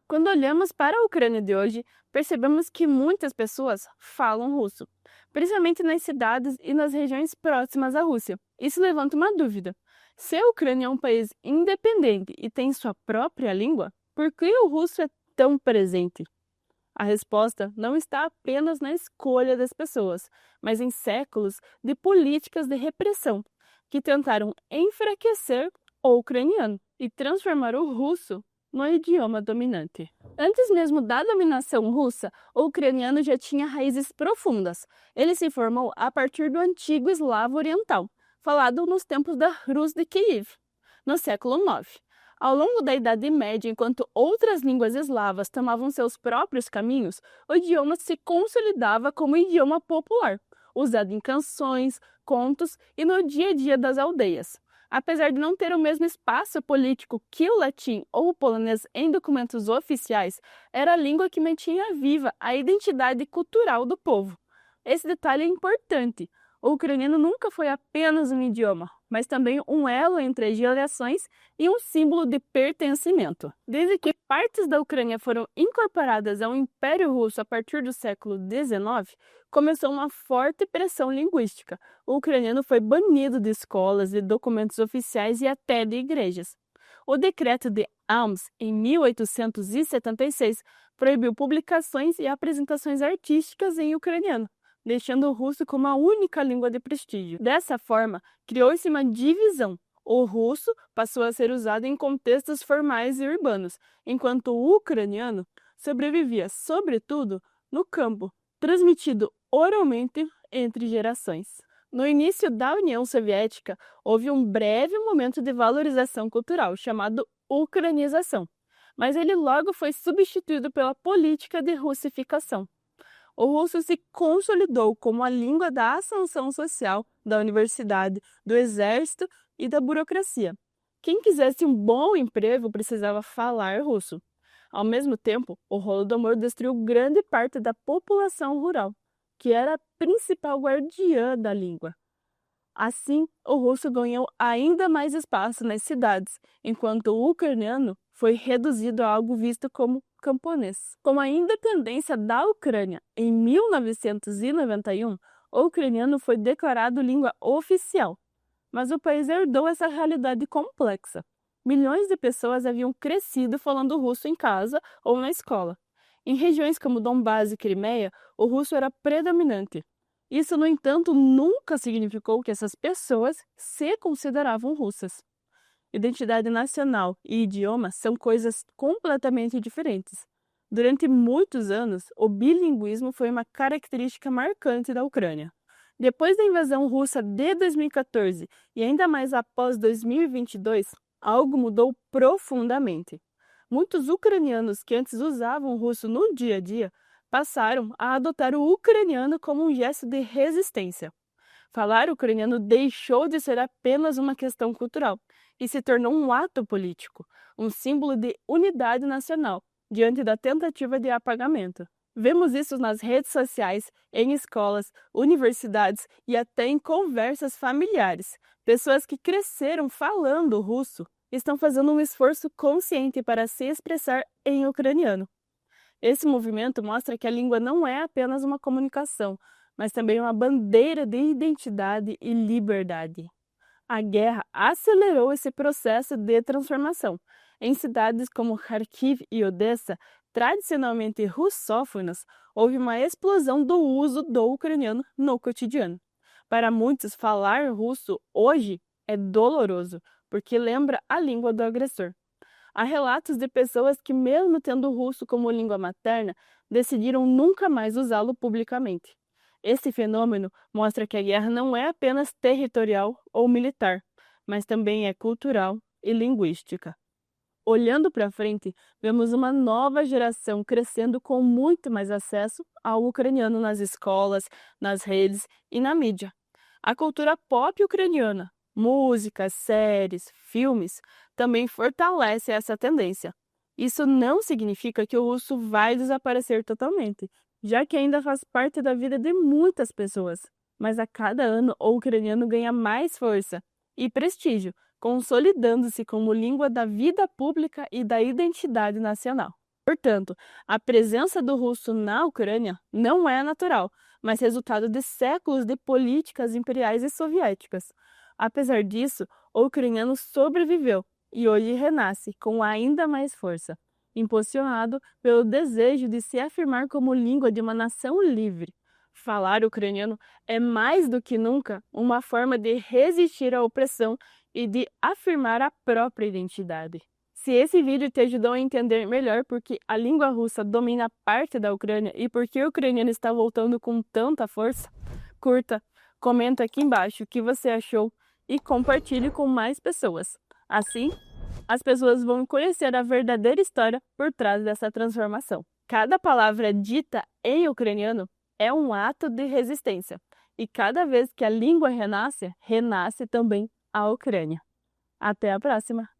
Quando olhamos para a Ucrânia de hoje, percebemos que muitas pessoas falam russo, principalmente nas cidades e nas regiões próximas à Rússia. Isso levanta uma dúvida: se a Ucrânia é um país independente e tem sua própria língua, por que o russo é tão presente? A resposta não está apenas na escolha das pessoas, mas em séculos de políticas de repressão que tentaram enfraquecer o ucraniano e transformar o russo no idioma dominante. Antes mesmo da dominação russa, o ucraniano já tinha raízes profundas. Ele se formou a partir do antigo eslavo oriental, falado nos tempos da Rus de Kiev, no século IX. Ao longo da Idade Média, enquanto outras línguas eslavas tomavam seus próprios caminhos, o idioma se consolidava como idioma popular, usado em canções, contos e no dia a dia das aldeias. Apesar de não ter o mesmo espaço político que o latim ou o polonês em documentos oficiais, era a língua que mantinha viva a identidade cultural do povo. Esse detalhe é importante. O ucraniano nunca foi apenas um idioma, mas também um elo entre as gerações e um símbolo de pertencimento. Desde que partes da Ucrânia foram incorporadas ao Império Russo a partir do século XIX, começou uma forte pressão linguística. O ucraniano foi banido de escolas, de documentos oficiais e até de igrejas. O Decreto de Alms, em 1876, proibiu publicações e apresentações artísticas em ucraniano, deixando o russo como a única língua de prestígio. Dessa forma, criou-se uma divisão. O russo passou a ser usado em contextos formais e urbanos, enquanto o ucraniano sobrevivia, sobretudo, no campo, transmitido oralmente entre gerações. No início da União Soviética, houve um breve momento de valorização cultural, chamado ucranização, mas ele logo foi substituído pela política de russificação. O russo se consolidou como a língua da ascensão social, da universidade, do exército e da burocracia. Quem quisesse um bom emprego precisava falar russo. Ao mesmo tempo, o Holodomor destruiu grande parte da população rural, que era a principal guardiã da língua. Assim, o russo ganhou ainda mais espaço nas cidades, enquanto o ucraniano foi reduzido a algo visto como camponês. Com a independência da Ucrânia em 1991, o ucraniano foi declarado língua oficial, mas o país herdou essa realidade complexa. Milhões de pessoas haviam crescido falando russo em casa ou na escola. Em regiões como Donbás e Crimeia, o russo era predominante. Isso, no entanto, nunca significou que essas pessoas se consideravam russas. Identidade nacional e idioma são coisas completamente diferentes. Durante muitos anos, o bilinguismo foi uma característica marcante da Ucrânia. Depois da invasão russa de 2014 e ainda mais após 2022, algo mudou profundamente. Muitos ucranianos que antes usavam o russo no dia a dia passaram a adotar o ucraniano como um gesto de resistência. Falar ucraniano deixou de ser apenas uma questão cultural e se tornou um ato político, um símbolo de unidade nacional diante da tentativa de apagamento. Vemos isso nas redes sociais, em escolas, universidades e até em conversas familiares. Pessoas que cresceram falando russo estão fazendo um esforço consciente para se expressar em ucraniano. Esse movimento mostra que a língua não é apenas uma comunicação, mas também uma bandeira de identidade e liberdade. A guerra acelerou esse processo de transformação. Em cidades como Kharkiv e Odessa, tradicionalmente russófonas, houve uma explosão do uso do ucraniano no cotidiano. Para muitos, falar russo hoje é doloroso, porque lembra a língua do agressor. Há relatos de pessoas que, mesmo tendo o russo como língua materna, decidiram nunca mais usá-lo publicamente. Esse fenômeno mostra que a guerra não é apenas territorial ou militar, mas também é cultural e linguística. Olhando para frente, vemos uma nova geração crescendo com muito mais acesso ao ucraniano nas escolas, nas redes e na mídia. A cultura pop ucraniana, músicas, séries, filmes, também fortalece essa tendência. Isso não significa que o russo vai desaparecer totalmente, já que ainda faz parte da vida de muitas pessoas. Mas a cada ano o ucraniano ganha mais força e prestígio, consolidando-se como língua da vida pública e da identidade nacional. Portanto, a presença do russo na Ucrânia não é natural, mas resultado de séculos de políticas imperiais e soviéticas. Apesar disso, o ucraniano sobreviveu e hoje renasce com ainda mais força, impulsionado pelo desejo de se afirmar como língua de uma nação livre. Falar ucraniano é mais do que nunca uma forma de resistir à opressão e de afirmar a própria identidade. Se esse vídeo te ajudou a entender melhor por que a língua russa domina parte da Ucrânia e por que o ucraniano está voltando com tanta força, curta, comenta aqui embaixo o que você achou e compartilhe com mais pessoas. Assim, as pessoas vão conhecer a verdadeira história por trás dessa transformação. Cada palavra dita em ucraniano é um ato de resistência, e cada vez que a língua renasce, renasce também a Ucrânia. Até a próxima!